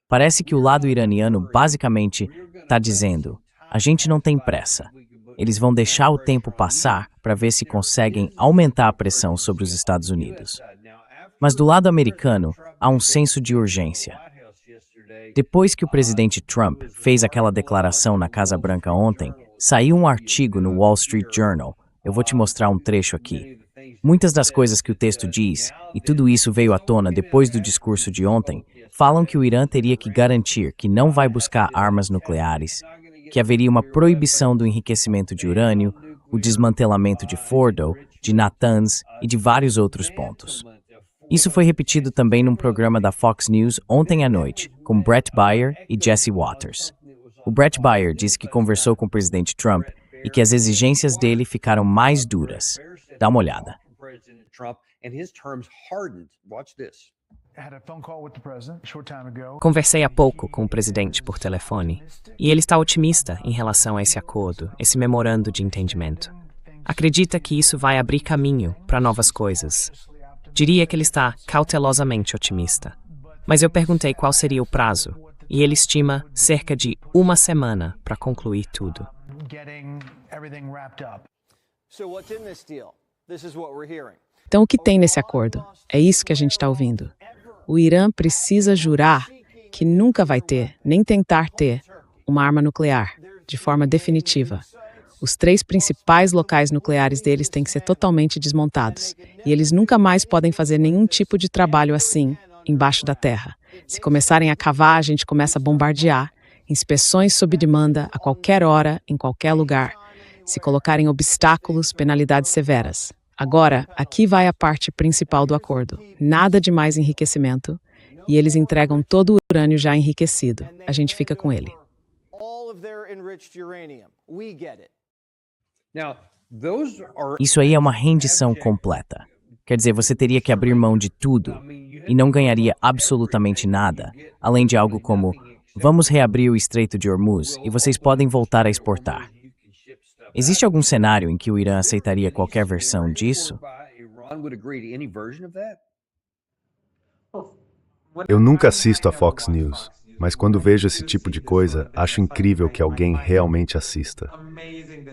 Parece que o lado iraniano basicamente está dizendo: a gente não tem pressa. Eles vão deixar o tempo passar para ver se conseguem aumentar a pressão sobre os Estados Unidos. Mas do lado americano, há um senso de urgência. Depois que o presidente Trump fez aquela declaração na Casa Branca ontem, saiu um artigo no Wall Street Journal. Eu vou te mostrar um trecho aqui. Muitas das coisas que o texto diz, e tudo isso veio à tona depois do discurso de ontem, falam que o Irã teria que garantir que não vai buscar armas nucleares, que haveria uma proibição do enriquecimento de urânio, o desmantelamento de Fordow, de Natanz e de vários outros pontos. Isso foi repetido também num programa da Fox News ontem à noite, com Brett Baier e Jesse Waters. O Brett Baier disse que conversou com o presidente Trump e que as exigências dele ficaram mais duras. Dá uma olhada. Conversei há pouco com o presidente por telefone e ele está otimista em relação a esse acordo, esse memorando de entendimento. Acredita que isso vai abrir caminho para novas coisas. Diria que ele está cautelosamente otimista. Mas eu perguntei qual seria o prazo e ele estima cerca de 1 semana para concluir tudo. Então, o que tem nesse acordo? É isso que a gente está ouvindo. O Irã precisa jurar que nunca vai ter, nem tentar ter, uma arma nuclear, de forma definitiva. Os 3 principais locais nucleares deles têm que ser totalmente desmontados. E eles nunca mais podem fazer nenhum tipo de trabalho assim, embaixo da terra. Se começarem a cavar, a gente começa a bombardear. Inspeções sob demanda, a qualquer hora, em qualquer lugar. Se colocarem obstáculos, penalidades severas. Agora, aqui vai a parte principal do acordo. Nada de mais enriquecimento. E eles entregam todo o urânio já enriquecido. A gente fica com ele. Isso aí é uma rendição completa. Quer dizer, você teria que abrir mão de tudo e não ganharia absolutamente nada, além de algo como: vamos reabrir o Estreito de Hormuz e vocês podem voltar a exportar. Existe algum cenário em que o Irã aceitaria qualquer versão disso? Eu nunca assisto a Fox News, mas quando vejo esse tipo de coisa, acho incrível que alguém realmente assista.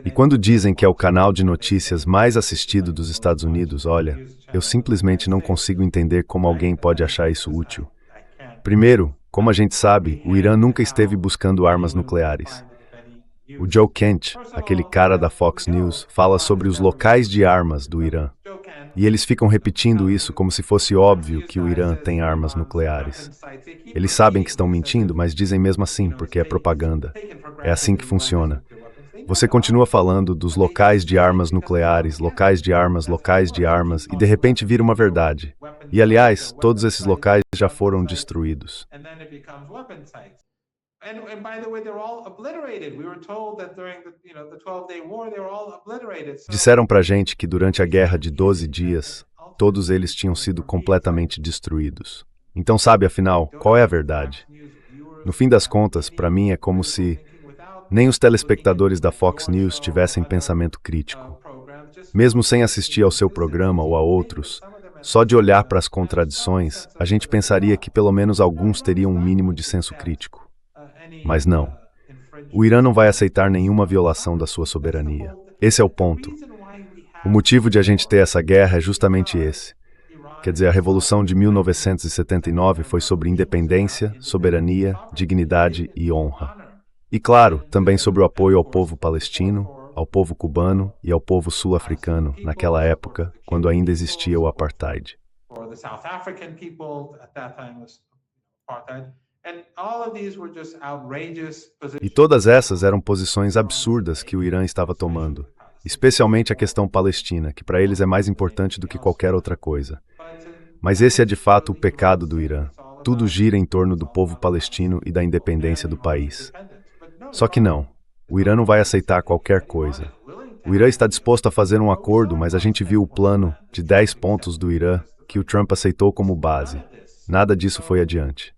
E quando dizem que é o canal de notícias mais assistido dos Estados Unidos, olha, eu simplesmente não consigo entender como alguém pode achar isso útil. Primeiro, como a gente sabe, o Irã nunca esteve buscando armas nucleares. O Joe Kent, aquele cara da Fox News, fala sobre os locais de armas do Irã. E eles ficam repetindo isso como se fosse óbvio que o Irã tem armas nucleares. Eles sabem que estão mentindo, mas dizem mesmo assim, porque é propaganda. É assim que funciona. Você continua falando dos locais de armas nucleares, locais de armas, e de repente vira uma verdade. E, aliás, todos esses locais já foram destruídos. Disseram pra gente que durante a guerra de 12 dias, todos eles tinham sido completamente destruídos. Então sabe, afinal, qual é a verdade? No fim das contas, pra mim é como se nem os telespectadores da Fox News tivessem pensamento crítico. Mesmo sem assistir ao seu programa ou a outros, só de olhar para as contradições, a gente pensaria que pelo menos alguns teriam um mínimo de senso crítico. Mas não. O Irã não vai aceitar nenhuma violação da sua soberania. Esse é o ponto. O motivo de a gente ter essa guerra é justamente esse. Quer dizer, a Revolução de 1979 foi sobre independência, soberania, dignidade e honra. E claro, também sobre o apoio ao povo palestino, ao povo cubano e ao povo sul-africano, naquela época, quando ainda existia o apartheid. E todas essas eram posições absurdas que o Irã estava tomando, especialmente a questão palestina, que para eles é mais importante do que qualquer outra coisa. Mas esse é de fato o pecado do Irã. Tudo gira em torno do povo palestino e da independência do país. Só que não, o Irã não vai aceitar qualquer coisa. O Irã está disposto a fazer um acordo, mas a gente viu o plano de 10 pontos do Irã que o Trump aceitou como base. Nada disso foi adiante.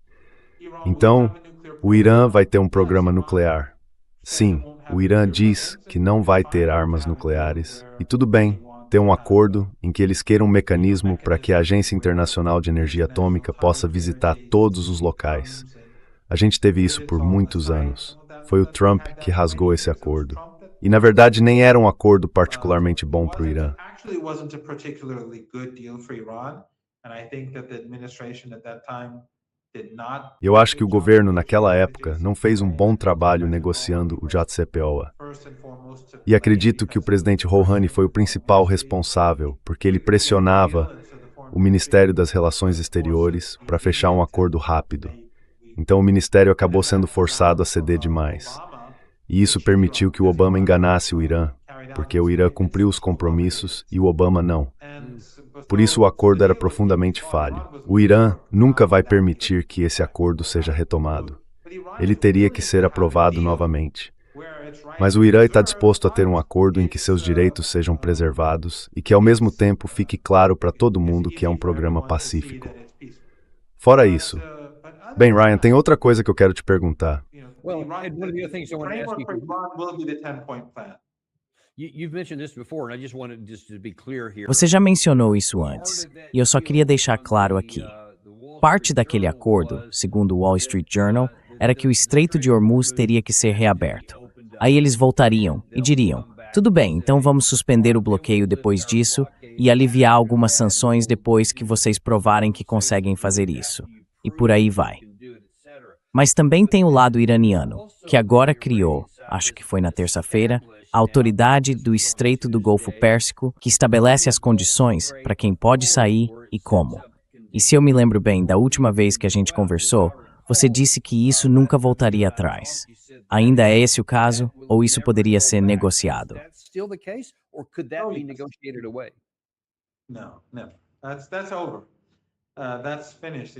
Então, o Irã vai ter um programa nuclear. Sim, o Irã diz que não vai ter armas nucleares. E tudo bem, ter um acordo em que eles queiram um mecanismo para que a Agência Internacional de Energia Atômica possa visitar todos os locais. A gente teve isso por muitos anos. Foi o Trump que rasgou esse acordo. E, na verdade, nem era um acordo particularmente bom para o Irã. Eu acho que o governo, naquela época, não fez um bom trabalho negociando o JCPOA. E acredito que o presidente Rouhani foi o principal responsável, porque ele pressionava o Ministério das Relações Exteriores para fechar um acordo rápido. Então o ministério acabou sendo forçado a ceder demais. E isso permitiu que o Obama enganasse o Irã, porque o Irã cumpriu os compromissos e o Obama não. Por isso o acordo era profundamente falho. O Irã nunca vai permitir que esse acordo seja retomado. Ele teria que ser aprovado novamente. Mas o Irã está disposto a ter um acordo em que seus direitos sejam preservados e que ao mesmo tempo fique claro para todo mundo que é um programa pacífico. Fora isso, bem, Ryan, tem outra coisa que eu quero te perguntar. Você já mencionou isso antes, e eu só queria deixar claro aqui. Parte daquele acordo, segundo o Wall Street Journal, era que o Estreito de Hormuz teria que ser reaberto. Aí eles voltariam e diriam, tudo bem, então vamos suspender o bloqueio depois disso e aliviar algumas sanções depois que vocês provarem que conseguem fazer isso. E por aí vai. Mas também tem o lado iraniano, que agora criou, acho que foi na terça-feira, a Autoridade do Estreito do Golfo Pérsico, que estabelece as condições para quem pode sair e como. E se eu me lembro bem, da última vez que a gente conversou, você disse que isso nunca voltaria atrás. Ainda é esse o caso, ou isso poderia ser negociado?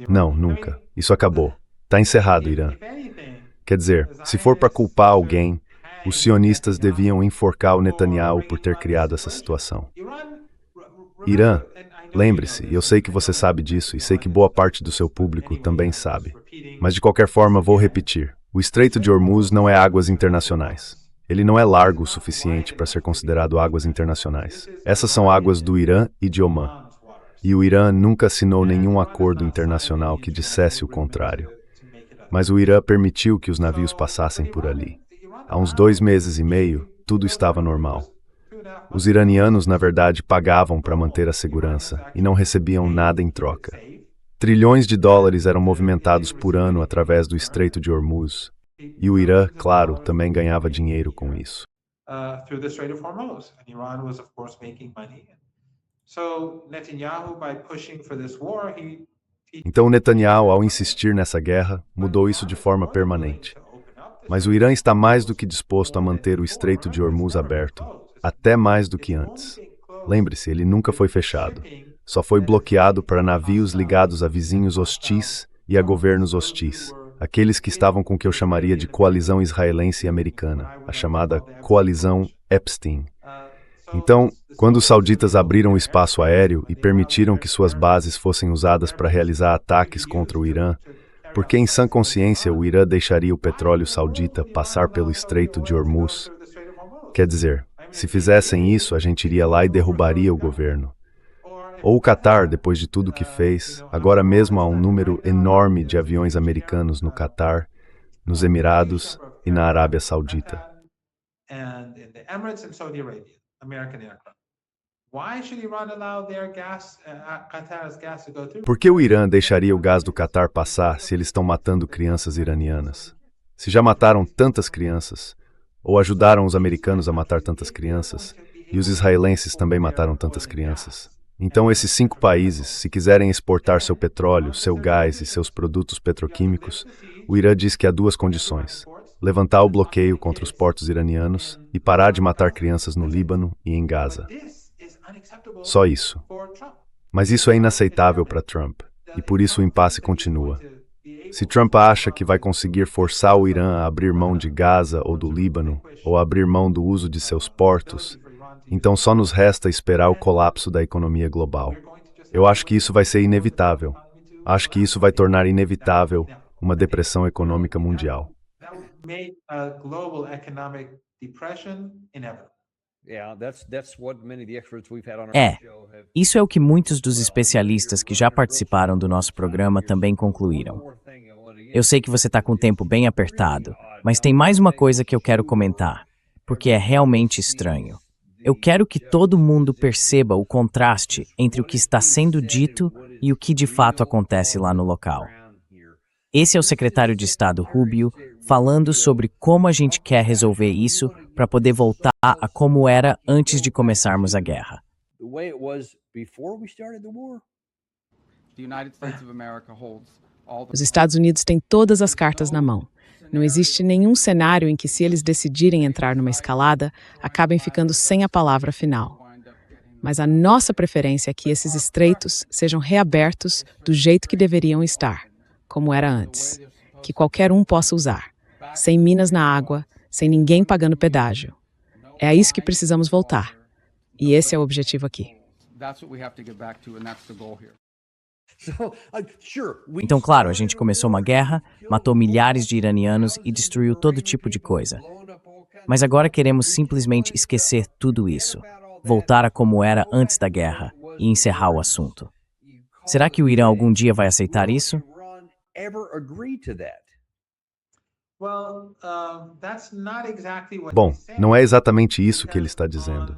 Não, nunca. Isso acabou. Está encerrado, Irã. Quer dizer, se for para culpar alguém, os sionistas deviam enforcar o Netanyahu por ter criado essa situação. Irã, lembre-se, eu sei que você sabe disso e sei que boa parte do seu público também sabe. Mas de qualquer forma, vou repetir. O Estreito de Hormuz não é águas internacionais. Ele não é largo o suficiente para ser considerado águas internacionais. Essas são águas do Irã e de Omã. E o Irã nunca assinou nenhum acordo internacional que dissesse o contrário. Mas o Irã permitiu que os navios passassem por ali. Há uns 2 meses e meio, tudo estava normal. Os iranianos, na verdade, pagavam para manter a segurança e não recebiam nada em troca. Trilhões de dólares eram movimentados por ano através do Estreito de Hormuz. E o Irã, claro, também ganhava dinheiro com isso. Então Netanyahu, ao insistir nessa guerra, mudou isso de forma permanente. Mas o Irã está mais do que disposto a manter o Estreito de Hormuz aberto, até mais do que antes. Lembre-se, ele nunca foi fechado. Só foi bloqueado para navios ligados a vizinhos hostis e a governos hostis. Aqueles que estavam com o que eu chamaria de coalizão israelense e americana, a chamada coalizão Epstein. Então, quando os sauditas abriram o espaço aéreo e permitiram que suas bases fossem usadas para realizar ataques contra o Irã, porque em sã consciência o Irã deixaria o petróleo saudita passar pelo Estreito de Hormuz? Quer dizer, se fizessem isso, a gente iria lá e derrubaria o governo. Ou o Catar, depois de tudo que fez, agora mesmo há um número enorme de aviões americanos no Catar, nos Emirados e na Arábia Saudita. Por que o Irã deixaria o gás do Catar passar se eles estão matando crianças iranianas? Se já mataram tantas crianças, ou ajudaram os americanos a matar tantas crianças, e os israelenses também mataram tantas crianças. Então esses 5 países, se quiserem exportar seu petróleo, seu gás e seus produtos petroquímicos, o Irã diz que há 2 condições: levantar o bloqueio contra os portos iranianos e parar de matar crianças no Líbano e em Gaza. Só isso. Mas isso é inaceitável para Trump, e por isso o impasse continua. Se Trump acha que vai conseguir forçar o Irã a abrir mão de Gaza ou do Líbano, ou abrir mão do uso de seus portos, então só nos resta esperar o colapso da economia global. Eu acho que isso vai ser inevitável. Acho que isso vai tornar inevitável uma depressão econômica mundial. Isso é o que muitos dos especialistas que já participaram do nosso programa também concluíram. Eu sei que você está com o tempo bem apertado, mas tem mais uma coisa que eu quero comentar, porque é realmente estranho. Eu quero que todo mundo perceba o contraste entre o que está sendo dito e o que de fato acontece lá no local. Esse é o secretário de Estado Rubio falando sobre como a gente quer resolver isso para poder voltar a como era antes de começarmos a guerra. Os Estados Unidos têm todas as cartas na mão. Não existe nenhum cenário em que, se eles decidirem entrar numa escalada, acabem ficando sem a palavra final. Mas a nossa preferência é que esses estreitos sejam reabertos do jeito que deveriam estar, como era antes. Que qualquer um possa usar, sem minas na água, sem ninguém pagando pedágio. É a isso que precisamos voltar. E esse é o objetivo aqui. Então, claro, a gente começou uma guerra, matou milhares de iranianos e destruiu todo tipo de coisa. Mas agora queremos simplesmente esquecer tudo isso, voltar a como era antes da guerra e encerrar o assunto. Será que o Irã algum dia vai aceitar isso? Bom, não é exatamente isso que ele está dizendo.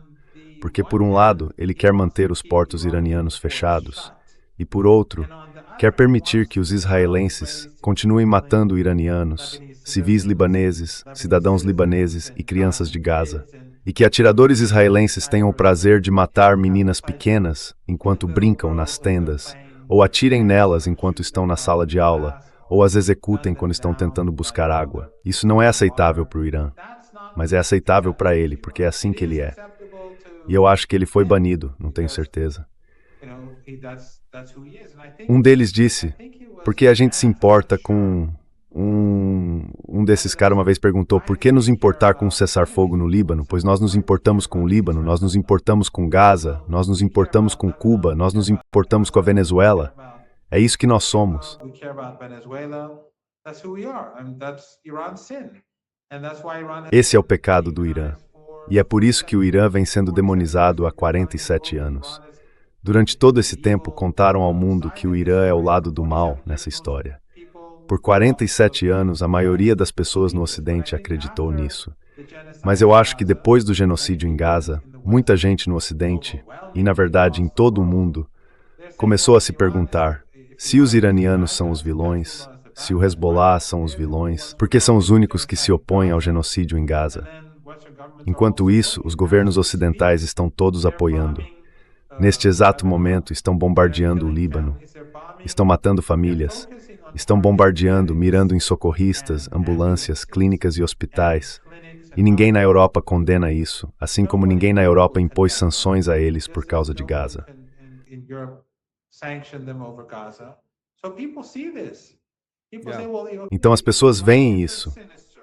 Porque, por um lado, ele quer manter os portos iranianos fechados, e, por outro, quer permitir que os israelenses continuem matando iranianos, civis libaneses, cidadãos libaneses e crianças de Gaza, e que atiradores israelenses tenham o prazer de matar meninas pequenas enquanto brincam nas tendas, ou atirem nelas enquanto estão na sala de aula, ou as executem quando estão tentando buscar água. Isso não é aceitável para o Irã, mas é aceitável para ele, porque é assim que ele é. E eu acho que ele foi banido, não tenho certeza. Um deles disse, por que a gente se importa com... Um desses caras uma vez perguntou, por que nos importar com um cessar-fogo no Líbano? Pois nós nos importamos com o Líbano, nós nos importamos com Gaza, nós nos importamos com Cuba, nós nos importamos com a Venezuela. É isso que nós somos. Esse é o pecado do Irã. E é por isso que o Irã vem sendo demonizado há 47 anos. Durante todo esse tempo, contaram ao mundo que o Irã é o lado do mal nessa história. Por 47 anos, a maioria das pessoas no Ocidente acreditou nisso. Mas eu acho que depois do genocídio em Gaza, muita gente no Ocidente, e na verdade em todo o mundo, começou a se perguntar se os iranianos são os vilões, se o Hezbollah são os vilões, porque são os únicos que se opõem ao genocídio em Gaza. Enquanto isso, os governos ocidentais estão todos apoiando. Neste exato momento, estão bombardeando o Líbano, estão matando famílias, estão bombardeando, mirando em socorristas, ambulâncias, clínicas e hospitais. E ninguém na Europa condena isso, assim como ninguém na Europa impôs sanções a eles por causa de Gaza. Então as pessoas veem isso,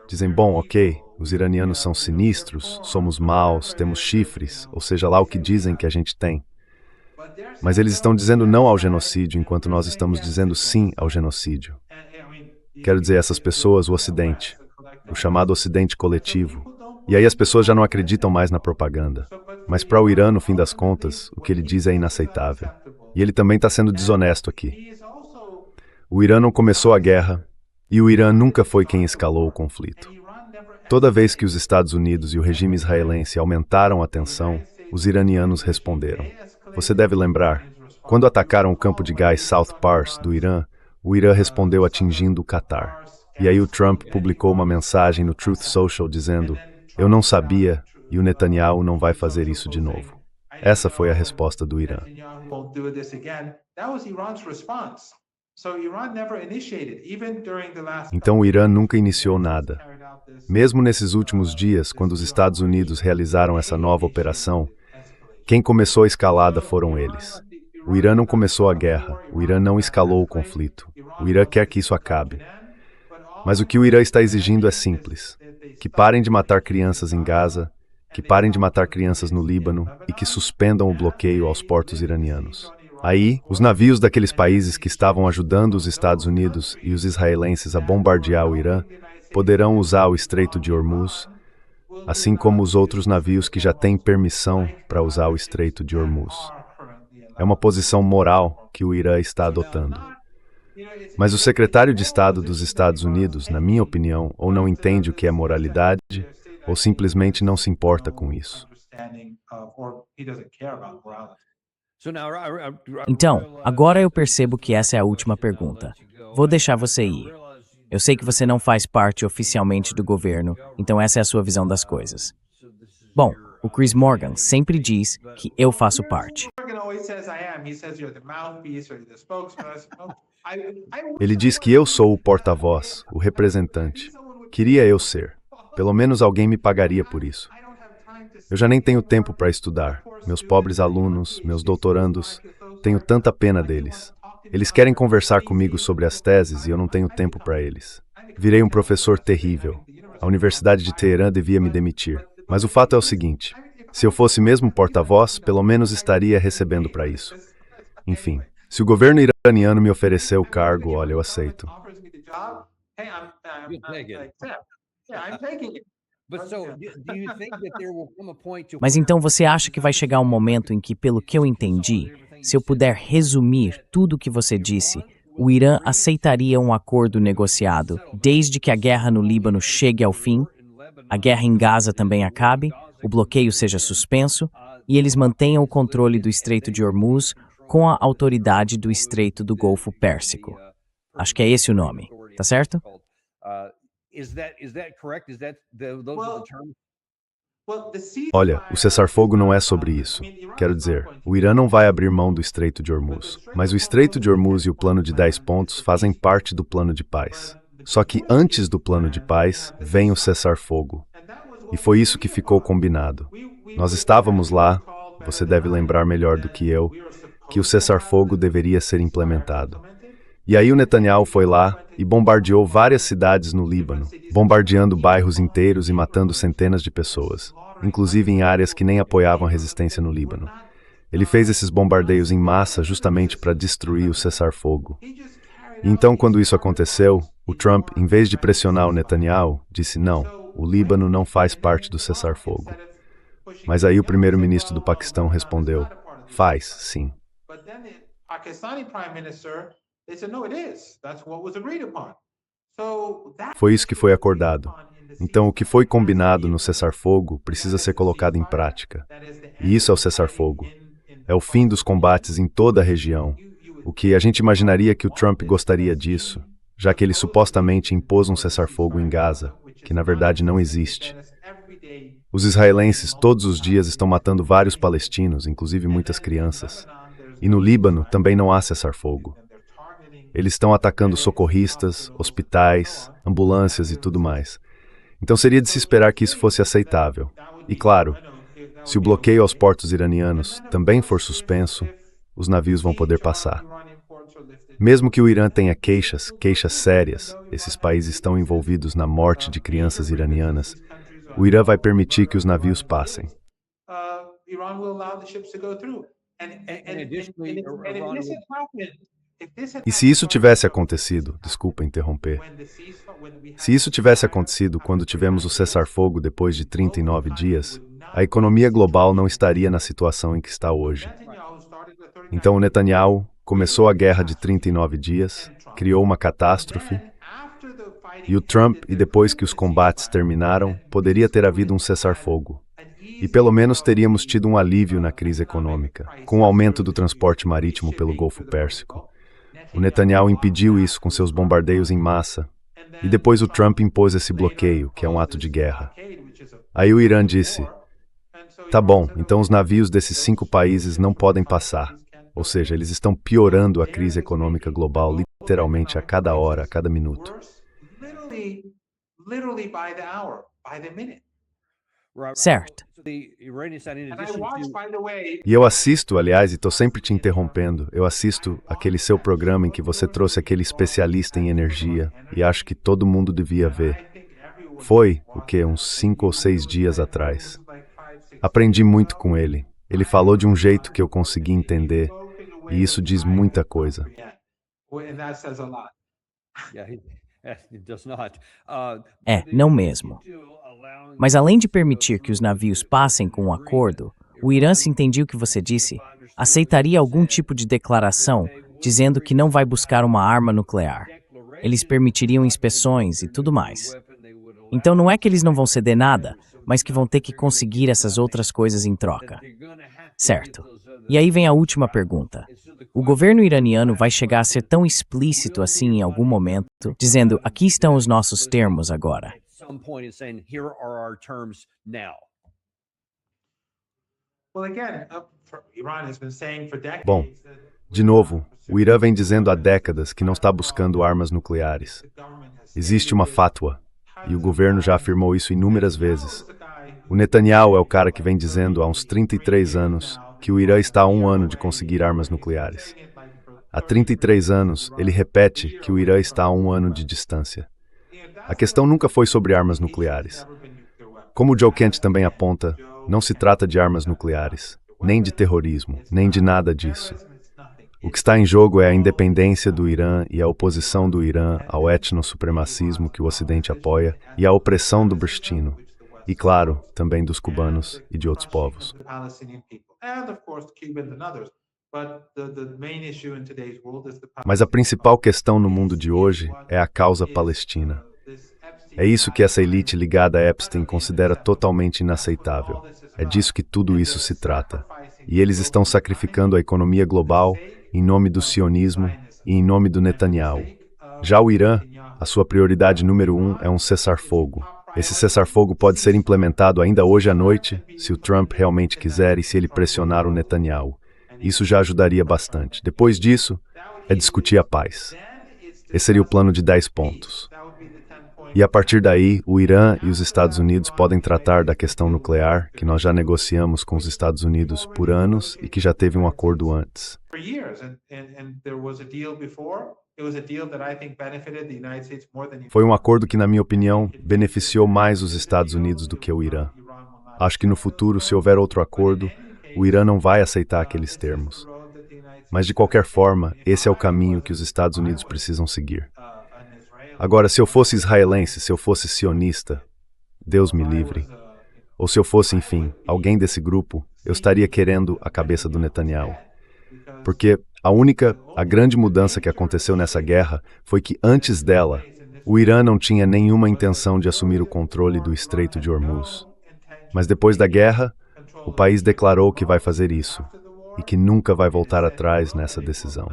dizem, bom, ok, os iranianos são sinistros, somos maus, temos chifres, ou seja lá o que dizem que a gente tem. Mas eles estão dizendo não ao genocídio, enquanto nós estamos dizendo sim ao genocídio. Quero dizer, essas pessoas, o Ocidente, o chamado Ocidente coletivo. E aí as pessoas já não acreditam mais na propaganda. Mas para o Irã, no fim das contas, o que ele diz é inaceitável. E ele também está sendo desonesto aqui. O Irã não começou a guerra, e o Irã nunca foi quem escalou o conflito. Toda vez que os Estados Unidos e o regime israelense aumentaram a tensão, os iranianos responderam. Você deve lembrar, quando atacaram o campo de gás South Pars do Irã, o Irã respondeu atingindo o Catar. E aí o Trump publicou uma mensagem no Truth Social dizendo, eu não sabia e o Netanyahu não vai fazer isso de novo. Essa foi a resposta do Irã. Então o Irã nunca iniciou nada. Mesmo nesses últimos dias, quando os Estados Unidos realizaram essa nova operação, quem começou a escalada foram eles. O Irã não começou a guerra, o Irã não escalou o conflito. O Irã quer que isso acabe. Mas o que o Irã está exigindo é simples. Que parem de matar crianças em Gaza, que parem de matar crianças no Líbano e que suspendam o bloqueio aos portos iranianos. Aí, os navios daqueles países que estavam ajudando os Estados Unidos e os israelenses a bombardear o Irã poderão usar o Estreito de Hormuz assim como os outros navios que já têm permissão para usar o Estreito de Hormuz. É uma posição moral que o Irã está adotando. Mas o secretário de Estado dos Estados Unidos, na minha opinião, ou não entende o que é moralidade, ou simplesmente não se importa com isso. Então, agora eu percebo que essa é a última pergunta. Vou deixar você ir. Eu sei que você não faz parte oficialmente do governo, então essa é a sua visão das coisas. Bom, o Chris Morgan sempre diz que eu faço parte. Ele diz que eu sou o porta-voz, o representante. Queria eu ser. Pelo menos alguém me pagaria por isso. Eu já nem tenho tempo para estudar. Meus pobres alunos, meus doutorandos, tenho tanta pena deles. Eles querem conversar comigo sobre as teses e eu não tenho tempo para eles. Virei um professor terrível. A Universidade de Teherã devia me demitir. Mas o fato é o seguinte: se eu fosse mesmo porta-voz, pelo menos estaria recebendo para isso. Enfim, se o governo iraniano me oferecer o cargo, olha, eu aceito. Mas então você acha que vai chegar um momento em que, pelo que eu entendi, se eu puder resumir tudo o que você disse, o Irã aceitaria um acordo negociado desde que a guerra no Líbano chegue ao fim, a guerra em Gaza também acabe, o bloqueio seja suspenso e eles mantenham o controle do Estreito de Hormuz com a autoridade do Estreito do Golfo Pérsico. Acho que é esse o nome, tá certo? Olha, o cessar-fogo não é sobre isso. Quero dizer, o Irã não vai abrir mão do Estreito de Hormuz, mas o Estreito de Hormuz e o plano de 10 pontos fazem parte do plano de paz. Só que antes do plano de paz, vem o cessar-fogo. E foi isso que ficou combinado. Nós estávamos lá, você deve lembrar melhor do que eu, que o cessar-fogo deveria ser implementado. E aí o Netanyahu foi lá e bombardeou várias cidades no Líbano, bombardeando bairros inteiros e matando centenas de pessoas, inclusive em áreas que nem apoiavam a resistência no Líbano. Ele fez esses bombardeios em massa justamente para destruir o cessar-fogo. E então, quando isso aconteceu, o Trump, em vez de pressionar o Netanyahu, disse não, o Líbano não faz parte do cessar-fogo. Mas aí o primeiro-ministro do Paquistão respondeu, faz, sim. Foi isso que foi acordado. Então, o que foi combinado no cessar-fogo precisa ser colocado em prática. E isso é o cessar-fogo. É o fim dos combates em toda a região. O que a gente imaginaria que o Trump gostaria disso, já que ele supostamente impôs um cessar-fogo em Gaza, que na verdade não existe. Os israelenses todos os dias estão matando vários palestinos, inclusive muitas crianças. E no Líbano também não há cessar-fogo. Eles estão atacando socorristas, hospitais, ambulâncias e tudo mais. Então seria de se esperar que isso fosse aceitável. E claro, se o bloqueio aos portos iranianos também for suspenso, os navios vão poder passar. Mesmo que o Irã tenha queixas sérias, esses países estão envolvidos na morte de crianças iranianas, o Irã vai permitir que os navios passem. E se isso tivesse acontecido, desculpa interromper, se isso tivesse acontecido quando tivemos o cessar-fogo depois de 39 dias, a economia global não estaria na situação em que está hoje. Então o Netanyahu começou a guerra de 39 dias, criou uma catástrofe, e o Trump, e depois que os combates terminaram, poderia ter havido um cessar-fogo. E pelo menos teríamos tido um alívio na crise econômica, com o aumento do transporte marítimo pelo Golfo Pérsico. O Netanyahu impediu isso com seus bombardeios em massa, e depois o Trump impôs esse bloqueio, que é um ato de guerra. Aí o Irã disse, tá bom, então os navios desses 5 países não podem passar. Ou seja, eles estão piorando a crise econômica global literalmente a cada hora, a cada minuto. Certo. E eu assisto, aliás, e estou sempre te interrompendo, eu assisto aquele seu programa em que você trouxe aquele especialista em energia, e acho que todo mundo devia ver. Foi, uns 5 ou 6 dias atrás. Aprendi muito com ele. Ele falou de um jeito que eu consegui entender, e isso diz muita coisa. Não mesmo. Mas além de permitir que os navios passem com um acordo, o Irã, se entendi o que você disse, aceitaria algum tipo de declaração dizendo que não vai buscar uma arma nuclear. Eles permitiriam inspeções e tudo mais. Então não é que eles não vão ceder nada, mas que vão ter que conseguir essas outras coisas em troca. Certo. E aí vem a última pergunta. O governo iraniano vai chegar a ser tão explícito assim em algum momento, dizendo, aqui estão os nossos termos agora. Bom, de novo, o Irã vem dizendo há décadas que não está buscando armas nucleares. Existe uma fatwa, e o governo já afirmou isso inúmeras vezes. O Netanyahu é o cara que vem dizendo há uns 33 anos que o Irã está a 1 ano de conseguir armas nucleares. Há 33 anos, ele repete que o Irã está a 1 ano de distância. A questão nunca foi sobre armas nucleares. Como o Joe Kent também aponta, não se trata de armas nucleares, nem de terrorismo, nem de nada disso. O que está em jogo é a independência do Irã e a oposição do Irã ao etnossupremacismo que o Ocidente apoia e à opressão do Bristino. E, claro, também dos cubanos e de outros povos. Mas a principal questão no mundo de hoje é a causa palestina. É isso que essa elite ligada a Epstein considera totalmente inaceitável. É disso que tudo isso se trata. E eles estão sacrificando a economia global em nome do sionismo e em nome do Netanyahu. Já o Irã, a sua prioridade número 1 é um cessar-fogo. Esse cessar-fogo pode ser implementado ainda hoje à noite, se o Trump realmente quiser e se ele pressionar o Netanyahu. Isso já ajudaria bastante. Depois disso, é discutir a paz. Esse seria o plano de 10 pontos. E a partir daí, o Irã e os Estados Unidos podem tratar da questão nuclear, que nós já negociamos com os Estados Unidos por anos e que já teve um acordo antes. Foi um acordo que, na minha opinião, beneficiou mais os Estados Unidos do que o Irã. Acho que no futuro, se houver outro acordo, o Irã não vai aceitar aqueles termos. Mas, de qualquer forma, esse é o caminho que os Estados Unidos precisam seguir. Agora, se eu fosse israelense, se eu fosse sionista, Deus me livre. Ou se eu fosse, enfim, alguém desse grupo, eu estaria querendo a cabeça do Netanyahu. Porque a grande mudança que aconteceu nessa guerra foi que, antes dela, o Irã não tinha nenhuma intenção de assumir o controle do Estreito de Hormuz. Mas depois da guerra, o país declarou que vai fazer isso e que nunca vai voltar atrás nessa decisão.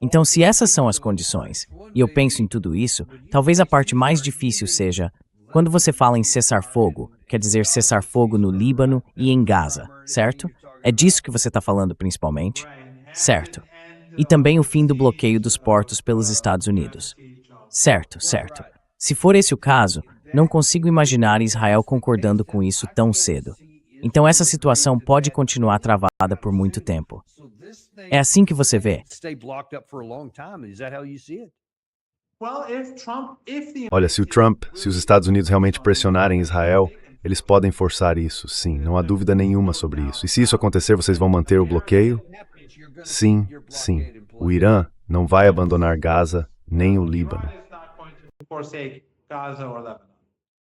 Então, se essas são as condições, e eu penso em tudo isso, talvez a parte mais difícil seja, quando você fala em cessar-fogo, quer dizer cessar-fogo no Líbano e em Gaza, certo? É disso que você está falando principalmente? Certo. E também o fim do bloqueio dos portos pelos Estados Unidos. Certo, certo. Se for esse o caso, não consigo imaginar Israel concordando com isso tão cedo. Então essa situação pode continuar travada por muito tempo. É assim que você vê? Olha, se os Estados Unidos realmente pressionarem Israel, eles podem forçar isso, sim, não há dúvida nenhuma sobre isso. E se isso acontecer, vocês vão manter o bloqueio? Sim, sim. O Irã não vai abandonar Gaza, nem o Líbano.